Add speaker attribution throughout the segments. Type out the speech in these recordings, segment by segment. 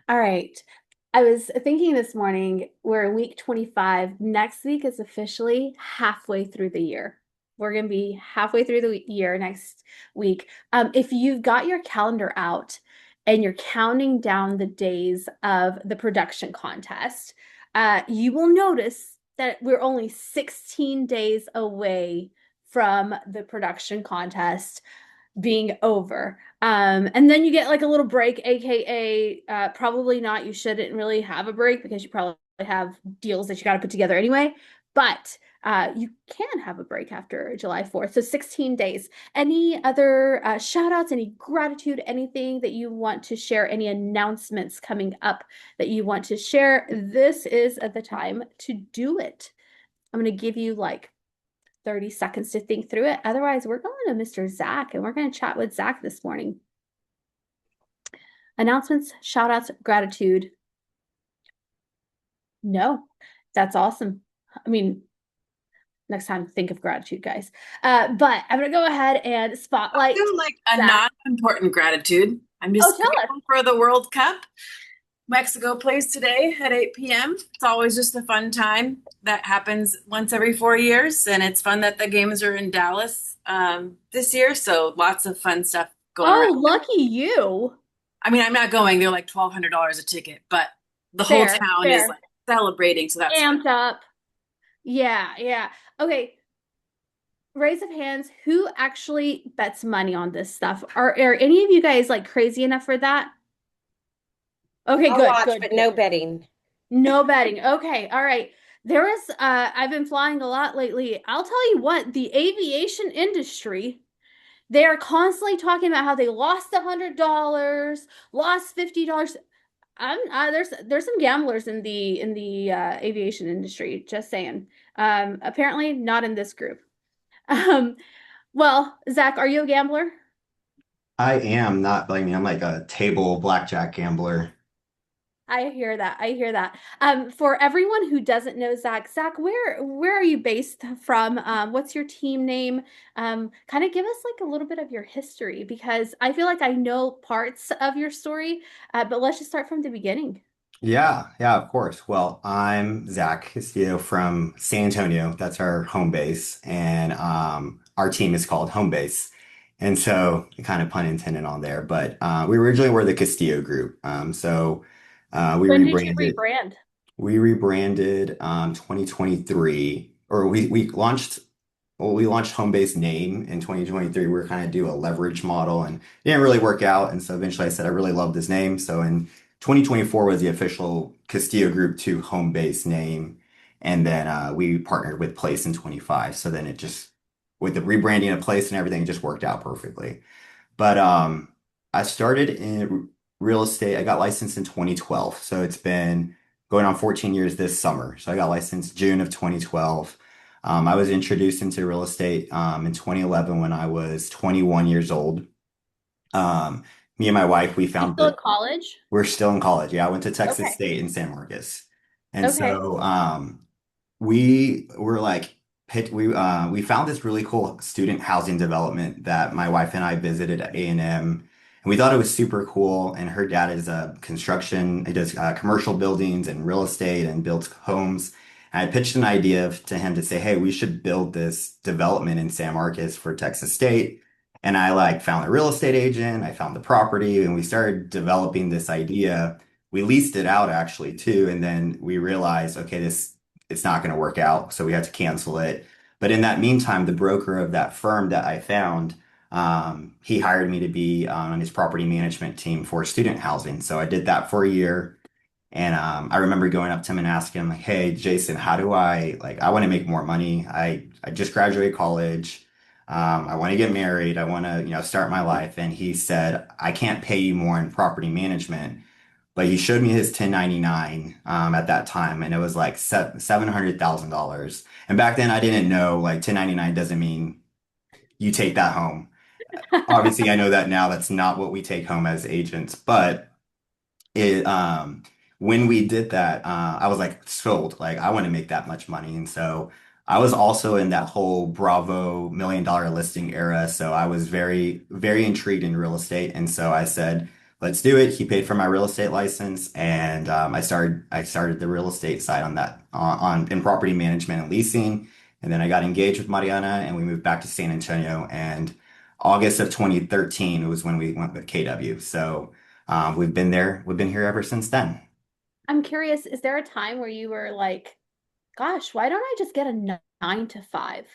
Speaker 1: All right. I was thinking this morning, we're in week 25. Next week is officially halfway through the year. We're going to be halfway through the year next week. If you've got your calendar out and you're counting down the days of the production contest, you will notice that we're only 16 days away from the production contest being over. And then you get like a little break, aka probably not. You shouldn't really have a break because you probably have deals that you got to put together anyway. But you can have a break after July 4th. So 16 days. Any other shout outs, any gratitude, anything that you want to share, any announcements coming up that you want to share? This is the time to do it. I'm going to give you like 30 seconds to think through it. Otherwise, we're going to Mr. Zach and we're going to chat with Zach this morning. Announcements, shout outs, gratitude. No, that's awesome. I mean, next time, think of gratitude, guys. But I'm going to go ahead and
Speaker 2: I'll
Speaker 1: spotlight
Speaker 2: do like a
Speaker 1: Zach.
Speaker 2: non-important gratitude. I'm
Speaker 1: Oh,
Speaker 2: just
Speaker 1: tell us.
Speaker 2: grateful for the World Cup. Mexico plays today at 8 p.m. It's always just a fun time. That happens once every 4 years, and it's fun that the games are in Dallas this year. So lots of fun stuff going around.
Speaker 1: Oh, lucky you.
Speaker 2: I mean, I'm not going. They're like $1,200 a ticket, but the whole
Speaker 1: Fair,
Speaker 2: town is
Speaker 1: fair.
Speaker 2: like celebrating, so that's fun.
Speaker 1: Amped up. Yeah, yeah. Okay, raise of hands. Who actually bets money on this stuff? Are any of you guys like crazy enough for that? Okay,
Speaker 3: I'll
Speaker 1: good,
Speaker 3: watch,
Speaker 1: good,
Speaker 3: but
Speaker 1: good,
Speaker 3: no
Speaker 1: good.
Speaker 3: betting.
Speaker 1: No betting. Okay, all right. There is I've been flying a lot lately. I'll tell you what, the aviation industry, they are constantly talking about how they lost $100, lost $50. There's some gamblers in the aviation industry, just saying. Apparently not in this group. Um, well, Zach, are you a gambler?
Speaker 4: I am not blaming. I'm like a table blackjack gambler.
Speaker 1: I hear that. I hear that. For everyone who doesn't know Zach, Zach, where are you based from? What's your team name? Kind of give us like a little bit of your history because I feel like I know parts of your story, but let's just start from the beginning.
Speaker 4: Yeah, of course. Well, I'm Zach Castillo from San Antonio. That's our home base, and our team is called Home Base. And so, kind of pun intended on there, but we originally were the Castillo Group. We
Speaker 1: When did you
Speaker 4: rebranded.
Speaker 1: rebrand?
Speaker 4: We rebranded 2023, or we launched. Well, we launched Homebase name in 2023. We were kind of do a leverage model and it didn't really work out. And so eventually I said, I really love this name. So in 2024 was the official Castillo Group 2 Homebase name. And then we partnered with Place in 25. So then it just, with the rebranding of Place and everything, it just worked out perfectly. But I started in real estate. I got licensed in 2012. So it's been going on 14 years this summer. So I got licensed June of 2012. I was introduced into real estate in 2011 when I was 21 years old. Um, Me and my wife, we
Speaker 1: You
Speaker 4: found
Speaker 1: still in
Speaker 4: that
Speaker 1: college?
Speaker 4: we're still in college. Yeah, I went to Texas
Speaker 1: Okay.
Speaker 4: State in San Marcos. And
Speaker 1: Okay.
Speaker 4: so we were like we found this really cool student housing development that my wife and I visited at A&M and we thought it was super cool, and her dad is a construction, he does commercial buildings and real estate and builds homes. And I pitched an idea to him to say, hey, we should build this development in San Marcos for Texas State. And I like found a real estate agent, I found the property, and we started developing this idea. We leased it out actually too, and then we realized, okay, this it's not going to work out, so we had to cancel it. But in that meantime, the broker of that firm that I found, he hired me to be on his property management team for student housing. So I did that for a year. And I remember going up to him and asking him, like, hey, Jason, how do I want to make more money. I just graduated college. I want to get married. I want to, start my life. And he said, I can't pay you more in property management. But he showed me his 1099 at that time, and it was like $700,000. And back then, I didn't know like 1099 doesn't mean you take that home. Obviously, I know that now. That's not what we take home as agents. But it when we did that, I was like sold. Like I want to make that much money, and so I was also in that whole Bravo $1 million listing era. So I was very, very intrigued in real estate, and so I said, let's do it. He paid for my real estate license, and I started the real estate side on that on in property management and leasing. And then I got engaged with Mariana, and we moved back to San Antonio. And August of 2013 was when we went with KW. So we've been there. We've been here ever since then.
Speaker 1: I'm curious, is there a time where you were like, gosh, why don't I just get a 9 to 5?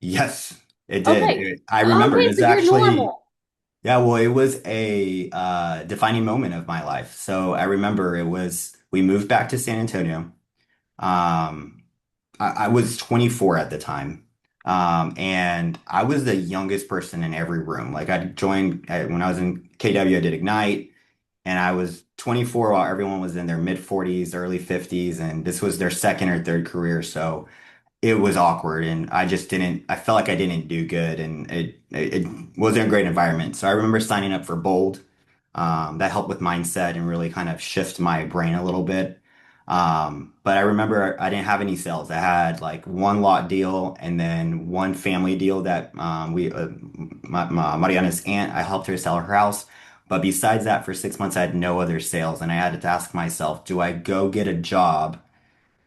Speaker 4: Yes, it did.
Speaker 1: Okay.
Speaker 4: I remember it
Speaker 1: Okay,
Speaker 4: was
Speaker 1: so you're
Speaker 4: actually.
Speaker 1: normal.
Speaker 4: Yeah, well, it was a defining moment of my life. So I remember we moved back to San Antonio. Um, I was 24 at the time. And I was the youngest person in every room. Like I joined when I was in KW, I did Ignite, and I was 24 while everyone was in their mid 40s, early 50s, and this was their second or third career. So it was awkward and I felt like I didn't do good and it wasn't a great environment. So I remember signing up for Bold. That helped with mindset and really kind of shift my brain a little bit. But I remember I didn't have any sales. I had like one lot deal and then one family deal that Mariana's aunt, I helped her sell her house. But besides that, for 6 months, I had no other sales. And I had to ask myself, do I go get a job,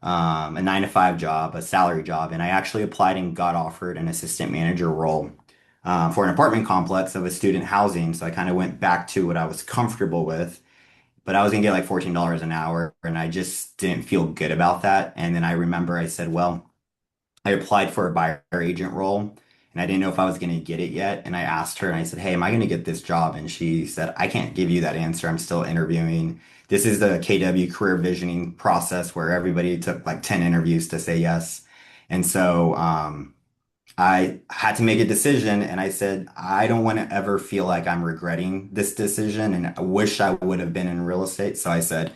Speaker 4: a 9 to 5 job, a salary job, and I actually applied and got offered an assistant manager role for an apartment complex of a student housing. So I kind of went back to what I was comfortable with, but I was gonna get like $14 an hour, and I just didn't feel good about that. And then I remember I said, well, I applied for a buyer agent role and I didn't know if I was going to get it yet. And I asked her and I said, hey, am I going to get this job? And she said, I can't give you that answer. I'm still interviewing. This is the KW career visioning process where everybody took like 10 interviews to say yes. And so I had to make a decision and I said, I don't want to ever feel like I'm regretting this decision. And I wish I would have been in real estate. So I said,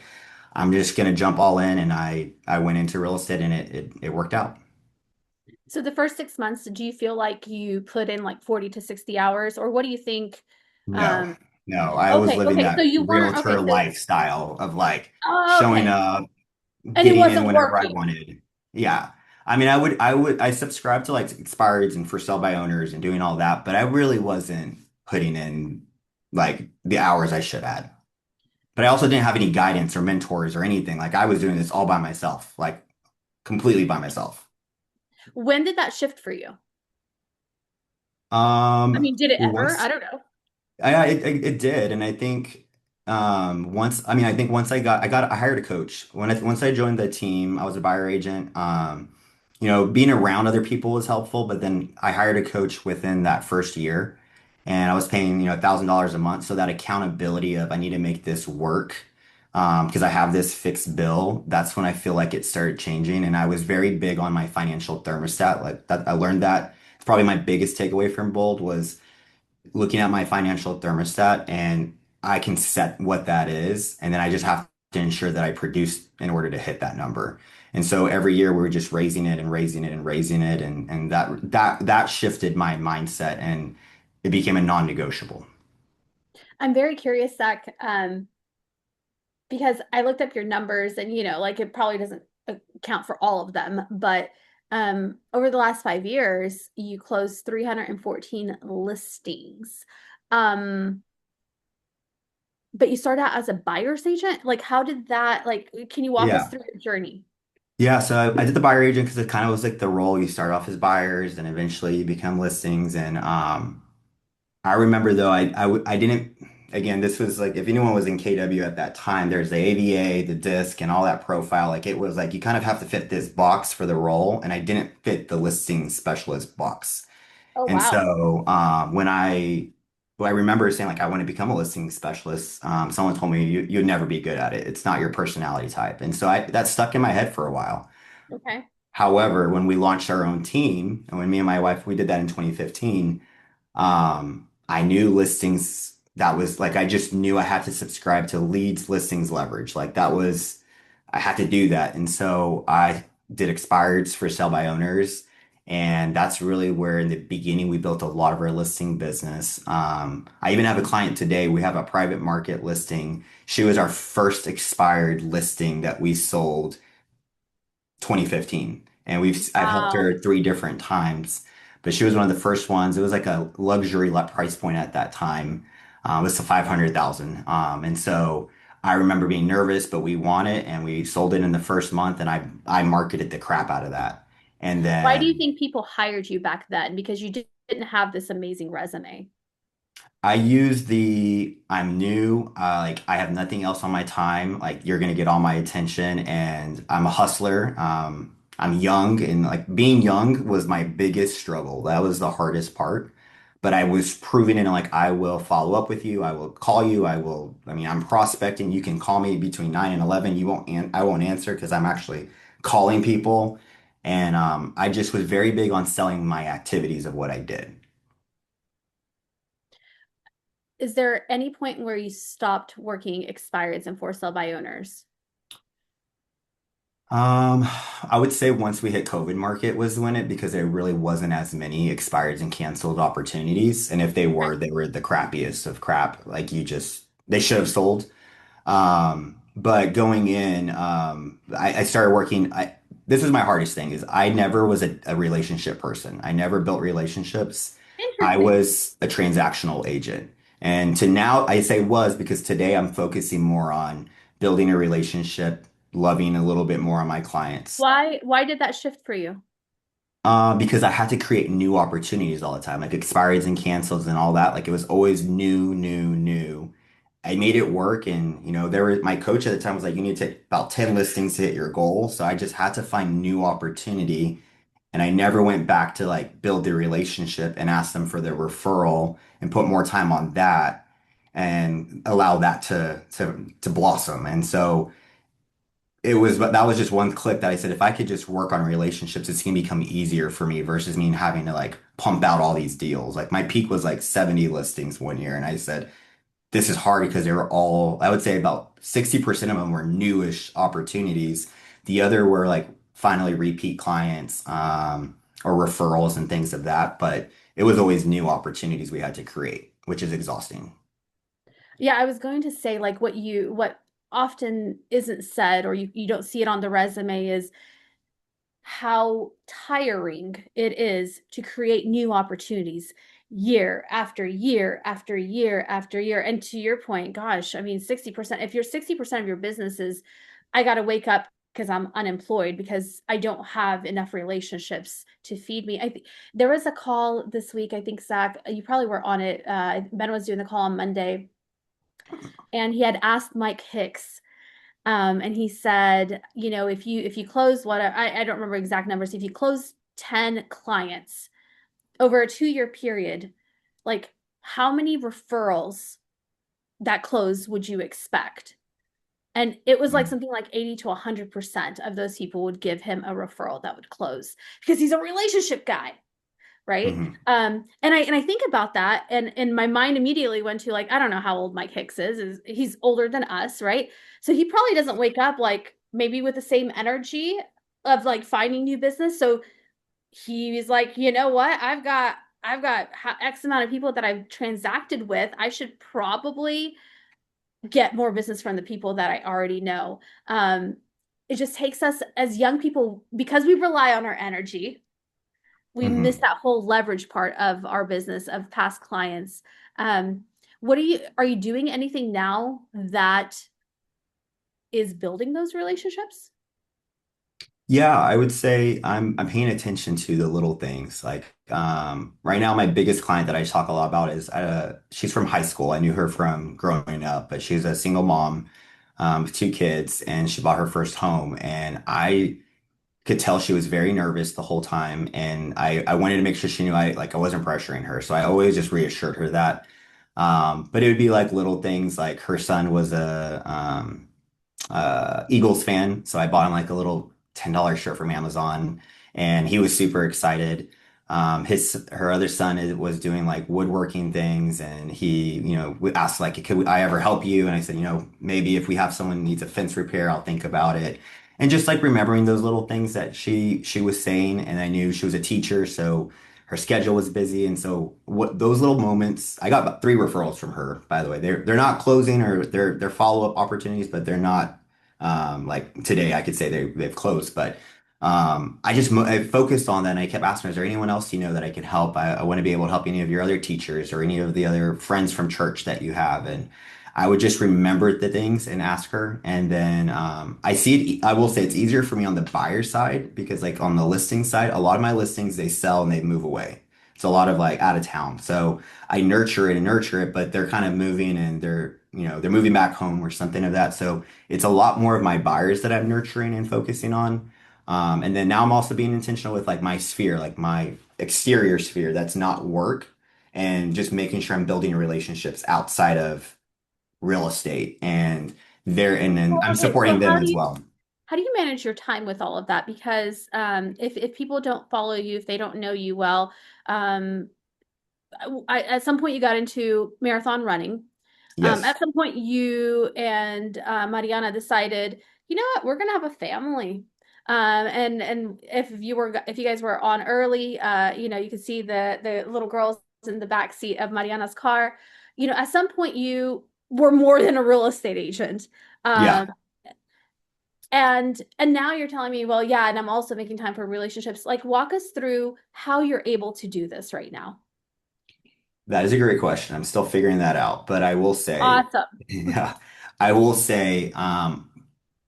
Speaker 4: I'm just going to jump all in. And I went into real estate and it worked out.
Speaker 1: So the first 6 months, do you feel like you put in like 40 to 60 hours, or what do you think?
Speaker 4: No,
Speaker 1: Um,
Speaker 4: no, I was
Speaker 1: okay,
Speaker 4: living
Speaker 1: okay. So
Speaker 4: that
Speaker 1: you weren't
Speaker 4: realtor
Speaker 1: okay. So
Speaker 4: lifestyle of like showing
Speaker 1: okay,
Speaker 4: up,
Speaker 1: and it
Speaker 4: getting in
Speaker 1: wasn't
Speaker 4: whenever I
Speaker 1: working.
Speaker 4: wanted. Yeah. I mean, I subscribed to like expireds and for sale by owners and doing all that, but I really wasn't putting in like the hours I should add. But I also didn't have any guidance or mentors or anything. Like I was doing this all by myself, like completely by myself.
Speaker 1: When did that shift for you? I
Speaker 4: Um,
Speaker 1: mean, did it ever? I
Speaker 4: once
Speaker 1: don't know.
Speaker 4: it did, and I think I think once I hired a coach. Once I joined the team, I was a buyer agent. Being around other people was helpful, but then I hired a coach within that first year, and I was paying $1,000 a month. So that accountability of I need to make this work because I have this fixed bill. That's when I feel like it started changing, and I was very big on my financial thermostat. Like that, I learned that. It's probably my biggest takeaway from Bold was looking at my financial thermostat and I can set what that is. And then I just have to ensure that I produce in order to hit that number. And so every year we're just raising it and raising it and raising it. And that shifted my mindset and it became a non-negotiable.
Speaker 1: I'm very curious, Zach, because I looked up your numbers and like it probably doesn't account for all of them, but over the last 5 years, you closed 314 listings. Um, but you started out as a buyer's agent. Like, how did that, like, can you walk us
Speaker 4: Yeah.
Speaker 1: through the journey?
Speaker 4: Yeah, so I did the buyer agent because it kind of was like the role you start off as buyers and eventually you become listings. And I remember though, I didn't, again, this was like, if anyone was in KW at that time, there's the AVA, the disc, and all that profile. Like it was like, you kind of have to fit this box for the role. And I didn't fit the listing specialist box.
Speaker 1: Oh,
Speaker 4: And
Speaker 1: wow.
Speaker 4: so well, I remember saying like, I want to become a listing specialist. Someone told me you'd never be good at it. It's not your personality type. And so that stuck in my head for a while.
Speaker 1: Okay.
Speaker 4: However, when we launched our own team and when me and my wife, we did that in 2015, I knew listings that was like I just knew I had to subscribe to leads listings leverage. Like that was I had to do that. And so I did expireds for sell by owners. And that's really where in the beginning we built a lot of our listing business. I even have a client today. We have a private market listing. She was our first expired listing that we sold 2015. And I've helped
Speaker 1: Wow.
Speaker 4: her 3 different times, but she was one of the first ones. It was like a luxury price point at that time. It's a 500,000. And so I remember being nervous, but we won it and we sold it in the first month, and I marketed the crap out of that. And
Speaker 1: Why do you
Speaker 4: then
Speaker 1: think people hired you back then? Because you didn't have this amazing resume.
Speaker 4: I use the I'm new, like I have nothing else on my time. Like you're gonna get all my attention, and I'm a hustler. I'm young, and like being young was my biggest struggle. That was the hardest part. But I was proving it, like I will follow up with you. I will call you. I mean, I'm prospecting. You can call me between 9 and 11. I won't answer because I'm actually calling people. And I just was very big on selling my activities of what I did.
Speaker 1: Is there any point where you stopped working expireds and for sale by owners?
Speaker 4: Um, I would say once we hit COVID market was when it because there really wasn't as many expired and canceled opportunities. And if they were the crappiest of crap. Like they should have sold. But going in, I started working. This was my hardest thing is I never was a relationship person. I never built relationships. I
Speaker 1: Interesting.
Speaker 4: was a transactional agent. And to now I say was because today I'm focusing more on building a relationship, loving a little bit more on my clients.
Speaker 1: Why did that shift for you?
Speaker 4: Because I had to create new opportunities all the time, like expireds and cancels and all that. Like it was always new, new, new. I made it work, and there was my coach at the time was like, you need to take about 10 listings to hit your goal. So I just had to find new opportunity, and I never went back to like build the relationship and ask them for the referral and put more time on that and allow that to blossom. And so that was just one click that I said, if I could just work on relationships, it's gonna become easier for me versus me having to like pump out all these deals. Like my peak was like 70 listings one year. And I said, this is hard because they were all, I would say about 60% of them were newish opportunities. The other were like finally repeat clients, or referrals and things of that. But it was always new opportunities we had to create, which is exhausting.
Speaker 1: Yeah, I was going to say like what often isn't said or you don't see it on the resume is how tiring it is to create new opportunities year after year after year after year. And to your point, gosh, I mean, 60%, if you're 60% of your business is, I got to wake up because I'm unemployed because I don't have enough relationships to feed me. There was a call this week. I think Zach, you probably were on it. Ben was doing the call on Monday, and he had asked Mike Hicks, and he said, if you close what I don't remember exact numbers, if you close 10 clients over a 2-year period, like how many referrals that close would you expect? And it was like something like 80 to 100% of those people would give him a referral that would close because he's a relationship guy, right?
Speaker 4: Mm-hmm.
Speaker 1: And I think about that, and my mind immediately went to like, I don't know how old Mike Hicks is he's older than us, right? So he probably doesn't wake up like maybe with the same energy of like finding new business. So he's like, you know what? I've got X amount of people that I've transacted with. I should probably get more business from the people that I already know. It just takes us as young people because we rely on our energy, we miss
Speaker 4: Mm-hmm.
Speaker 1: that whole leverage part of our business of past clients. Um, what are you doing anything now that is building those relationships?
Speaker 4: Yeah, I would say I'm paying attention to the little things. Like right now my biggest client that I talk a lot about is she's from high school. I knew her from growing up, but she's a single mom with 2 kids, and she bought her first home, and I could tell she was very nervous the whole time, and I wanted to make sure she knew I wasn't pressuring her. So I always just reassured her that. But it would be like little things like her son was a Eagles fan, so I bought him like a little $10 shirt from Amazon, and he was super excited. Her other son was doing like woodworking things, and he, asked like, could I ever help you? And I said, maybe if we have someone who needs a fence repair, I'll think about it. And just like remembering those little things that she was saying, and I knew she was a teacher, so her schedule was busy, and so what those little moments, I got about 3 referrals from her, by the way. They're not closing, or they're follow-up opportunities, but they're not like today I could say they've closed, but I focused on that and I kept asking, is there anyone else you know that I can help? I want to be able to help any of your other teachers or any of the other friends from church that you have. And I would just remember the things and ask her. And then I see it, I will say it's easier for me on the buyer side because like on the listing side, a lot of my listings, they sell and they move away. It's a lot of like out of town. So I nurture it, but they're kind of moving and they're moving back home or something of that. So it's a lot more of my buyers that I'm nurturing and focusing on. And then now I'm also being intentional with like my sphere, like my exterior sphere that's not work and just making sure I'm building relationships outside of real estate and then
Speaker 1: Well,
Speaker 4: I'm
Speaker 1: okay, so
Speaker 4: supporting them as well.
Speaker 1: how do you manage your time with all of that? Because if people don't follow you, if they don't know you well, um, at some point you got into marathon running.
Speaker 4: Yes.
Speaker 1: At some point, you and Mariana decided, you know what, we're gonna have a family. And if you guys were on early, you could see the little girls in the back seat of Mariana's car. You know, at some point, you were more than a real estate agent.
Speaker 4: Yeah,
Speaker 1: Um, and now you're telling me, well, yeah, and I'm also making time for relationships. Like, walk us through how you're able to do this right now.
Speaker 4: that is a great question. I'm still figuring that out, but I will say,
Speaker 1: Awesome.
Speaker 4: yeah, I will say,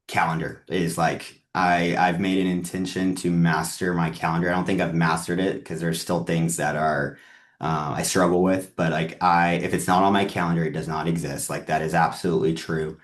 Speaker 4: calendar is like I've made an intention to master my calendar. I don't think I've mastered it because there's still things that are I struggle with, but like I if it's not on my calendar, it does not exist. Like that is absolutely true.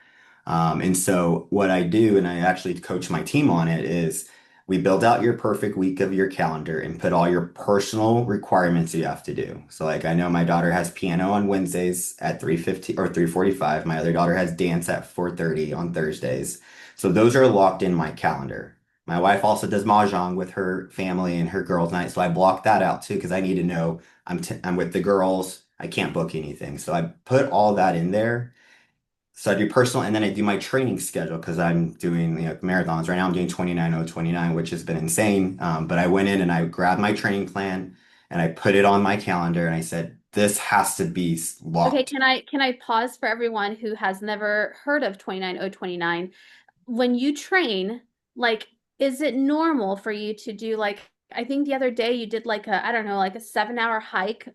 Speaker 4: And so what I do, and I actually coach my team on it, is we build out your perfect week of your calendar and put all your personal requirements you have to do. So like I know my daughter has piano on Wednesdays at 3:50 or 3:45. My other daughter has dance at 4:30 on Thursdays. So those are locked in my calendar. My wife also does mahjong with her family and her girls' night, so I block that out too because I need to know I'm with the girls. I can't book anything. So I put all that in there. So I do personal and then I do my training schedule because I'm doing marathons. Right now I'm doing 29:029, which has been insane. But I went in and I grabbed my training plan and I put it on my calendar and I said, this has to be
Speaker 1: Okay,
Speaker 4: locked.
Speaker 1: can I pause for everyone who has never heard of 29029? When you train, like, is it normal for you to do like I think the other day you did like a I don't know, like a 7 hour hike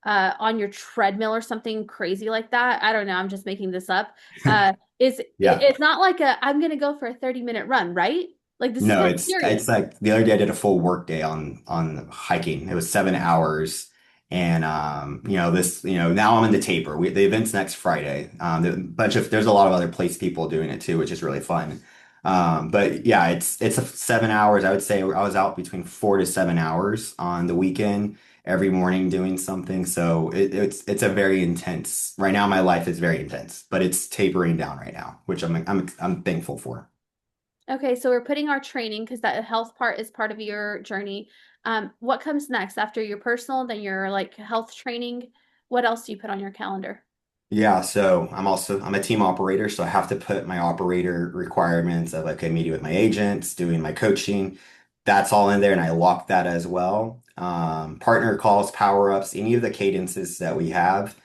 Speaker 1: on your treadmill or something crazy like that? I don't know, I'm just making this up.
Speaker 4: Yeah.
Speaker 1: It's not like a I'm gonna go for a 30-minute run, right? Like this is
Speaker 4: No,
Speaker 1: kind of
Speaker 4: it's
Speaker 1: serious.
Speaker 4: like the other day I did a full work day on hiking. It was 7 hours, and now I'm in the taper. The event's next Friday. There's a lot of other place people doing it too, which is really fun. But yeah, it's 7 hours. I would say I was out between 4 to 7 hours on the weekend every morning doing something. So it's a very intense. Right now, my life is very intense, but it's tapering down right now, which I'm thankful for.
Speaker 1: Okay, so we're putting our training because that health part is part of your journey. What comes next after your personal, then your like health training? What else do you put on your calendar?
Speaker 4: Yeah, so I'm a team operator, so I have to put my operator requirements of like a meeting with my agents, doing my coaching. That's all in there, and I lock that as well. Partner calls, power ups, any of the cadences that we have.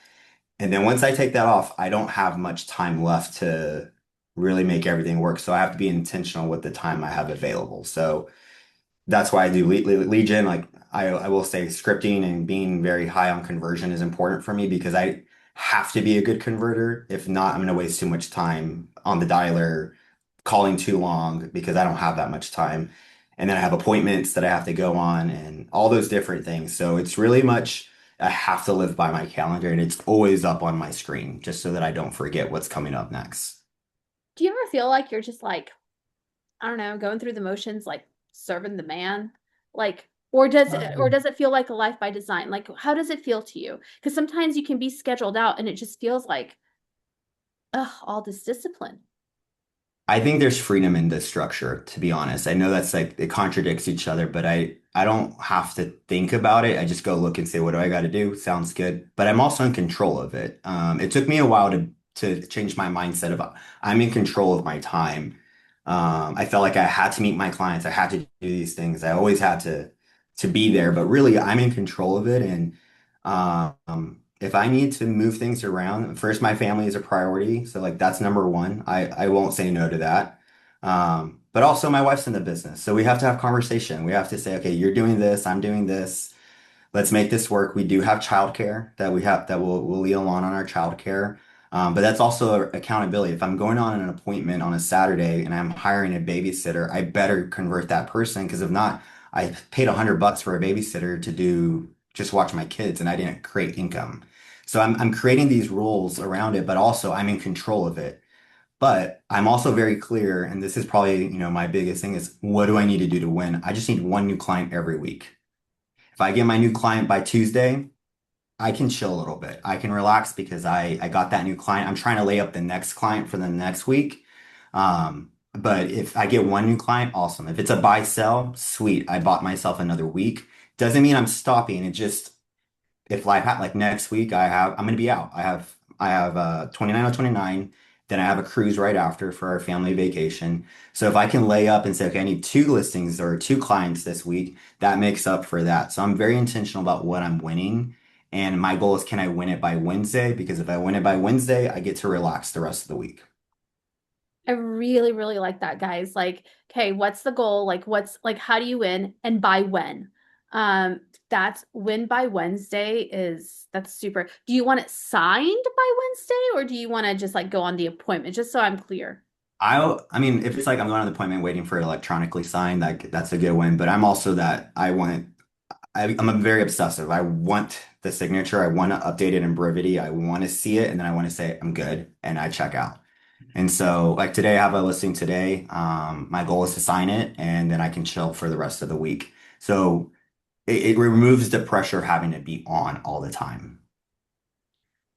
Speaker 4: And then once I take that off, I don't have much time left to really make everything work. So I have to be intentional with the time I have available. So that's why I do lead gen. Like I will say scripting and being very high on conversion is important for me because I have to be a good converter. If not, I'm going to waste too much time on the dialer calling too long because I don't have that much time. And then I have appointments that I have to go on and all those different things. So it's really much I have to live by my calendar and it's always up on my screen just so that I don't forget what's coming up next.
Speaker 1: Do you ever feel like you're just like, I don't know, going through the motions, like serving the man? Like, or does it feel like a life by design? Like, how does it feel to you? Because sometimes you can be scheduled out and it just feels like, ugh, all this discipline.
Speaker 4: I think there's freedom in this structure, to be honest. I know that's like it contradicts each other, but I don't have to think about it. I just go look and say, what do I got to do? Sounds good. But I'm also in control of it. It took me a while to change my mindset of I'm in control of my time. I felt like I had to meet my clients. I had to do these things. I always had to be there, but really I'm in control of it. And if I need to move things around, first, my family is a priority. So like that's number one. I won't say no to that. But also my wife's in the business. So we have to have conversation. We have to say, okay, you're doing this, I'm doing this. Let's make this work. We do have childcare that we have that we'll lead along on our childcare. But that's also accountability. If I'm going on an appointment on a Saturday and I'm hiring a babysitter, I better convert that person because if not, I paid $100 for a babysitter to do just watch my kids and I didn't create income. So I'm creating these rules around it, but also I'm in control of it. But I'm also very clear, and this is probably, my biggest thing is what do I need to do to win? I just need one new client every week. If I get my new client by Tuesday, I can chill a little bit. I can relax because I got that new client. I'm trying to lay up the next client for the next week. But if I get one new client, awesome. If it's a buy sell, sweet. I bought myself another week. Doesn't mean I'm stopping. It just if life like next week I'm gonna be out. I have 29 or 29, then I have a cruise right after for our family vacation. So if I can lay up and say, okay, I need two listings or two clients this week, that makes up for that. So I'm very intentional about what I'm winning. And my goal is can I win it by Wednesday? Because if I win it by Wednesday, I get to relax the rest of the week.
Speaker 1: I really, really like that, guys. Like, okay, what's the goal? Like, what's like, how do you win and by when? That's win by Wednesday that's super. Do you want it signed by Wednesday or do you want to just like go on the appointment? Just so I'm clear.
Speaker 4: I mean, if it's like I'm going on an appointment waiting for it electronically signed, that's a good win. But I'm also that I'm a very obsessive. I want the signature. I want to update it in brevity. I want to see it, and then I want to say I'm good, and I check out. And so, like today, I have a listing today. My goal is to sign it, and then I can chill for the rest of the week. So it removes the pressure of having to be on all the time.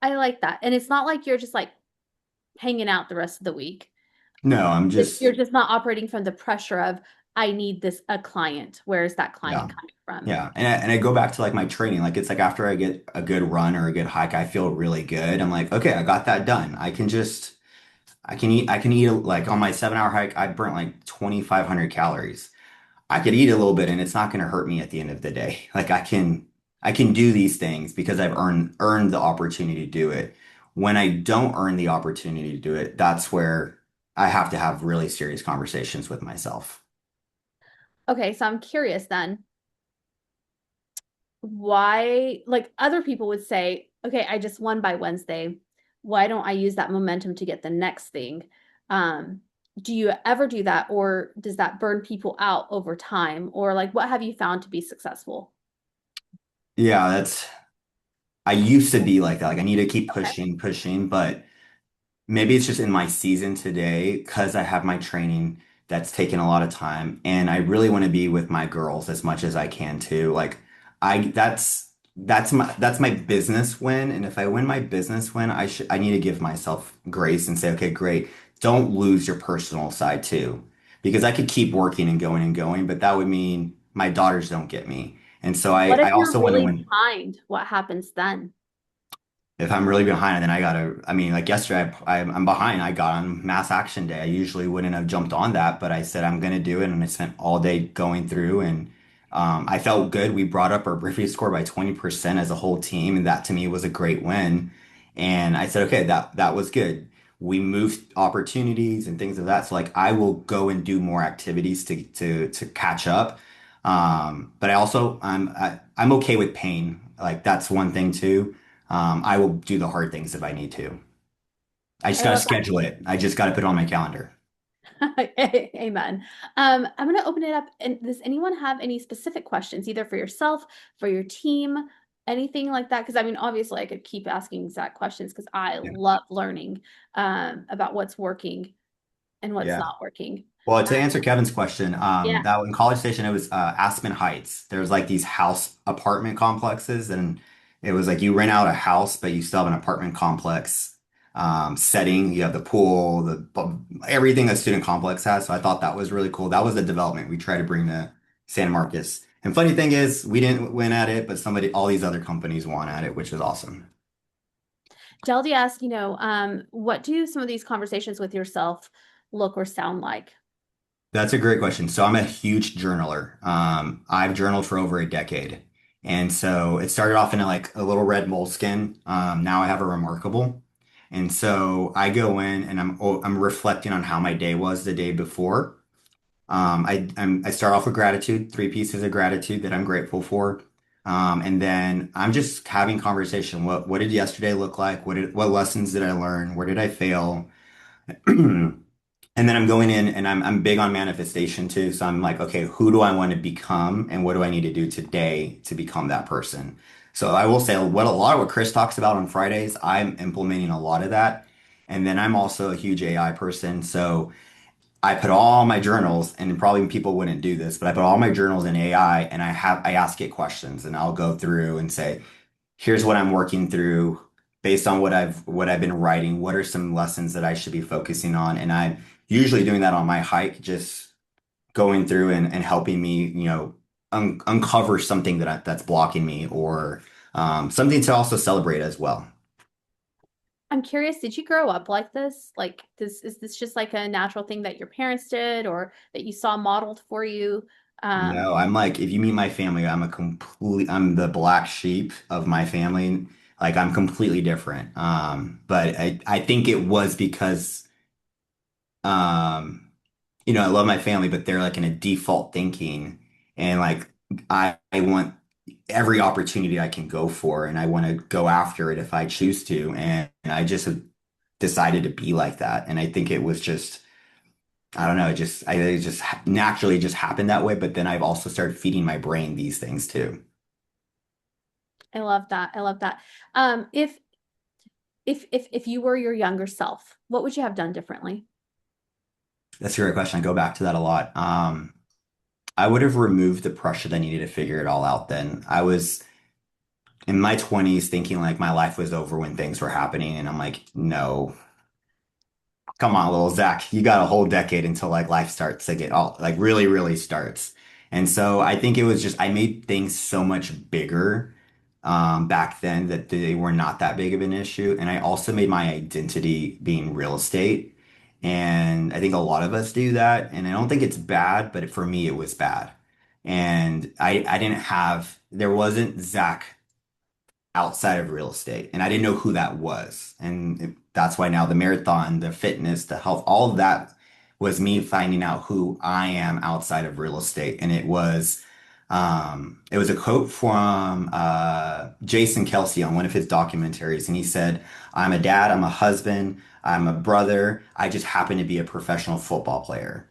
Speaker 1: I like that. And it's not like you're just like hanging out the rest of the week.
Speaker 4: No, I'm just
Speaker 1: You're just not operating from the pressure of I need this a client. Where is that client
Speaker 4: yeah.
Speaker 1: coming from?
Speaker 4: Yeah, and I go back to like my training. Like it's like after I get a good run or a good hike, I feel really good. I'm like, okay, I got that done. I can eat like on my 7 hour hike, I burnt like 2,500 calories. I could eat a little bit and it's not going to hurt me at the end of the day. Like I can do these things because I've earned the opportunity to do it. When I don't earn the opportunity to do it, that's where I have to have really serious conversations with myself.
Speaker 1: Okay, so I'm curious then. Why, like other people would say, okay, I just won by Wednesday. Why don't I use that momentum to get the next thing? Um, do you ever do that, or does that burn people out over time? Or like what have you found to be successful?
Speaker 4: Yeah, I used to be like that. Like I need to keep
Speaker 1: Okay.
Speaker 4: pushing, pushing, but maybe it's just in my season today because I have my training that's taken a lot of time and I really want to be with my girls as much as I can too. Like I that's my business win. And if I win my business win, I need to give myself grace and say, okay, great. Don't lose your personal side too. Because I could keep working and going, but that would mean my daughters don't get me. And so I,
Speaker 1: What if
Speaker 4: I
Speaker 1: you're
Speaker 4: also want to
Speaker 1: really
Speaker 4: win.
Speaker 1: behind? What happens then?
Speaker 4: If I'm really behind, then I mean, like yesterday, I'm behind. I got on mass action day. I usually wouldn't have jumped on that, but I said I'm going to do it. And I spent all day going through and I felt good. We brought up our briefing score by 20% as a whole team. And that to me was a great win. And I said, okay, that was good. We moved opportunities and things of that. So like I will go and do more activities to catch up. But I'm okay with pain. Like that's one thing too. I will do the hard things if I need to. I just
Speaker 1: I
Speaker 4: got to
Speaker 1: love
Speaker 4: schedule it. I just got to put it on my calendar.
Speaker 1: that. Amen. I'm going to open it up. And does anyone have any specific questions, either for yourself, for your team, anything like that? Because I mean, obviously, I could keep asking Zach questions because I
Speaker 4: Yeah.
Speaker 1: love learning about what's working and what's
Speaker 4: Yeah.
Speaker 1: not working.
Speaker 4: Well,
Speaker 1: Uh,
Speaker 4: to answer Kevin's question,
Speaker 1: yeah.
Speaker 4: that in College Station, it was Aspen Heights. There's like these house apartment complexes, and it was like you rent out a house, but you still have an apartment complex setting. You have the pool, everything a student complex has. So I thought that was really cool. That was the development we tried to bring to San Marcos. And funny thing is, we didn't win at it, but all these other companies won at it, which is awesome.
Speaker 1: Jeldy asked, what do some of these conversations with yourself look or sound like?
Speaker 4: That's a great question. So I'm a huge journaler. I've journaled for over a decade. And so it started off in like a little red moleskin. Now I have a remarkable. And so I go in and I'm reflecting on how my day was the day before. I start off with gratitude, three pieces of gratitude that I'm grateful for. And then I'm just having conversation. What did yesterday look like? What lessons did I learn? Where did I fail? And then I'm going in and I'm big on manifestation too. So I'm like, okay, who do I want to become and what do I need to do today to become that person? So I will say what a lot of what Chris talks about on Fridays, I'm implementing a lot of that. And then I'm also a huge AI person. So I put all my journals, and probably people wouldn't do this, but I put all my journals in AI and I ask it questions and I'll go through and say, here's what I'm working through based on what I've been writing. What are some lessons that I should be focusing on? And I'm usually doing that on my hike, just going through and helping me, uncover something that's blocking me or something to also celebrate as well.
Speaker 1: I'm curious, did you grow up like this? Like this is this just like a natural thing that your parents did or that you saw modeled for you? Um,
Speaker 4: No, I'm like, if you meet my family, I'm the black sheep of my family. Like I'm completely different. But I think it was because, um, I love my family, but they're like in a default thinking and like, I want every opportunity I can go for and I want to go after it if I choose to. And I just have decided to be like that. And I think it was just, I don't know, it just naturally just happened that way. But then I've also started feeding my brain these things too.
Speaker 1: I love that. I love that. If you were your younger self, what would you have done differently?
Speaker 4: That's a great question. I go back to that a lot. I would have removed the pressure that I needed to figure it all out then. I was in my 20s thinking like my life was over when things were happening. And I'm like, no, come on, little Zach, you got a whole decade until like life starts to get all like really, really starts. And so I think it was just I made things so much bigger back then that they were not that big of an issue. And I also made my identity being real estate. And I think a lot of us do that. And I don't think it's bad, but for me, it was bad. And I didn't have, there wasn't Zach outside of real estate. And I didn't know who that was. That's why now the marathon, the fitness, the health, all of that was me finding out who I am outside of real estate. And it was a quote from Jason Kelsey on one of his documentaries. And he said, I'm a dad, I'm a husband, I'm a brother. I just happen to be a professional football player.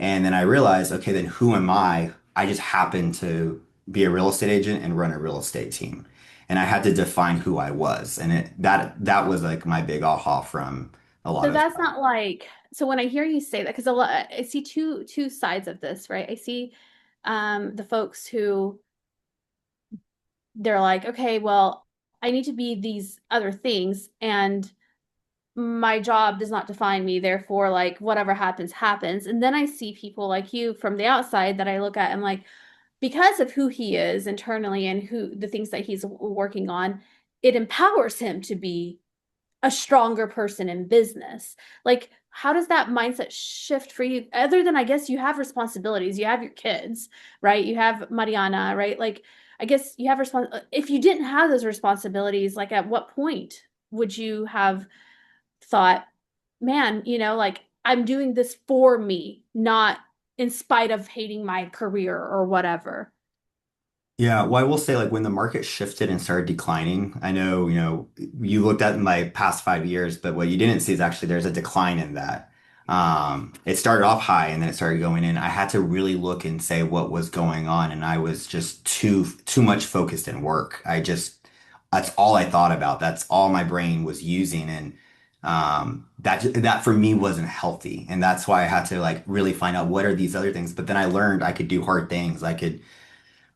Speaker 4: And then I realized, okay, then who am I? I just happen to be a real estate agent and run a real estate team. And I had to define who I was. And that was like my big aha from a lot
Speaker 1: So
Speaker 4: of
Speaker 1: that's
Speaker 4: stuff.
Speaker 1: not like, so when I hear you say that, because a lot I see two sides of this, right? I see the folks who they're like, okay, well, I need to be these other things and my job does not define me, therefore like whatever happens happens. And then I see people like you from the outside that I look at and like because of who he is internally and who the things that he's working on, it empowers him to be a stronger person in business. Like, how does that mindset shift for you? Other than, I guess, you have responsibilities. You have your kids, right? You have Mariana, right? Like, I guess you have if you didn't have those responsibilities, like at what point would you have thought, man, like I'm doing this for me, not in spite of hating my career or whatever.
Speaker 4: Yeah, well, I will say like when the market shifted and started declining, I know, you looked at my past 5 years, but what you didn't see is actually there's a decline in that. It started off high and then it started going in. I had to really look and say what was going on, and I was just too much focused in work. That's all I thought about. That's all my brain was using, and that for me wasn't healthy. And that's why I had to like really find out what are these other things. But then I learned I could do hard things. I could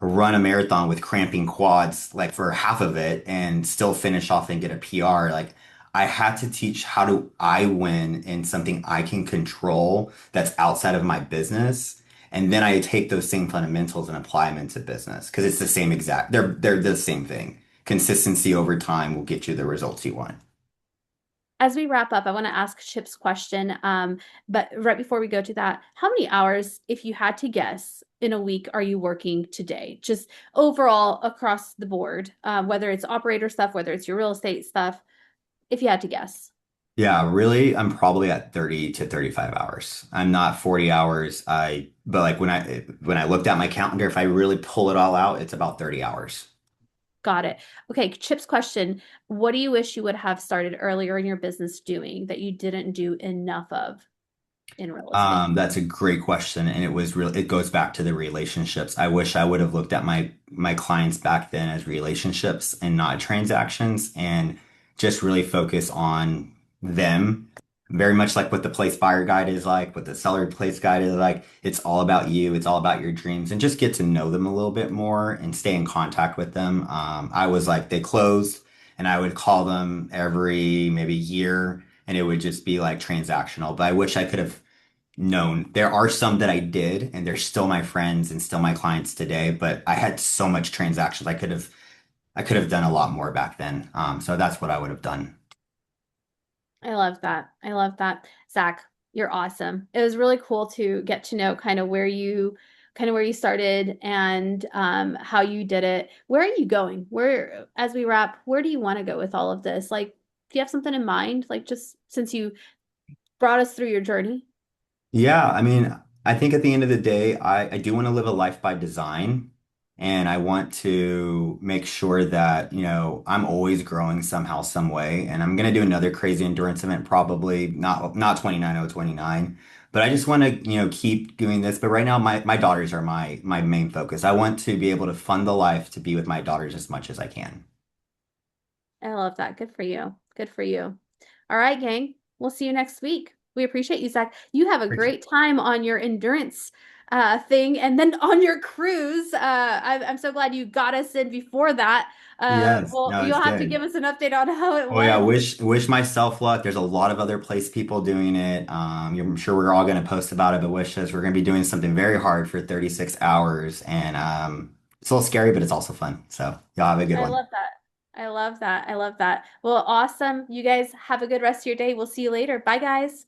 Speaker 4: run a marathon with cramping quads like for half of it and still finish off and get a PR. Like I had to teach how do I win in something I can control that's outside of my business. And then I take those same fundamentals and apply them into business because it's the same exact, they're the same thing. Consistency over time will get you the results you want.
Speaker 1: As we wrap up, I want to ask Chip's question. But right before we go to that, how many hours, if you had to guess, in a week are you working today? Just overall across the board, whether it's operator stuff, whether it's your real estate stuff, if you had to guess.
Speaker 4: Yeah, really, I'm probably at 30 to 35 hours. I'm not 40 hours. But like when I looked at my calendar, if I really pull it all out, it's about 30 hours.
Speaker 1: Got it. Okay, Chip's question. What do you wish you would have started earlier in your business doing that you didn't do enough of in real estate?
Speaker 4: That's a great question, and it goes back to the relationships. I wish I would have looked at my clients back then as relationships and not transactions, and just really focus on them. Very much like what the place buyer guide is like, what the seller place guide is like. It's all about you, it's all about your dreams, and just get to know them a little bit more and stay in contact with them. I was like, they closed, and I would call them every maybe year, and it would just be like transactional. But I wish I could have known. There are some that I did, and they're still my friends and still my clients today, but I had so much transactions. I could have done a lot more back then. So that's what I would have done.
Speaker 1: I love that. I love that. Zach, you're awesome. It was really cool to get to know kind of where you started and how you did it. Where are you going? Where, as we wrap, where do you want to go with all of this? Like, do you have something in mind? Like, just since you brought us through your journey?
Speaker 4: Yeah, I mean, I think at the end of the day, I do want to live a life by design. And I want to make sure that, I'm always growing somehow, some way. And I'm going to do another crazy endurance event, probably not 29 but I just want to, keep doing this. But right now, my daughters are my main focus. I want to be able to fund the life to be with my daughters as much as I can.
Speaker 1: I love that. Good for you. Good for you. All right, gang. We'll see you next week. We appreciate you, Zach. You have a great time on your endurance thing and then on your cruise. I'm so glad you got us in before that.
Speaker 4: Yes,
Speaker 1: Well,
Speaker 4: no, it's
Speaker 1: you'll have to give
Speaker 4: good.
Speaker 1: us an update on how it
Speaker 4: Oh yeah,
Speaker 1: went.
Speaker 4: wish myself luck. There's a lot of other place people doing it. I'm sure we're all going to post about it, but wish us we're going to be doing something very hard for 36 hours, and it's a little scary, but it's also fun. So y'all have a good
Speaker 1: I
Speaker 4: one.
Speaker 1: love that. I love that. I love that. Well, awesome. You guys have a good rest of your day. We'll see you later. Bye, guys.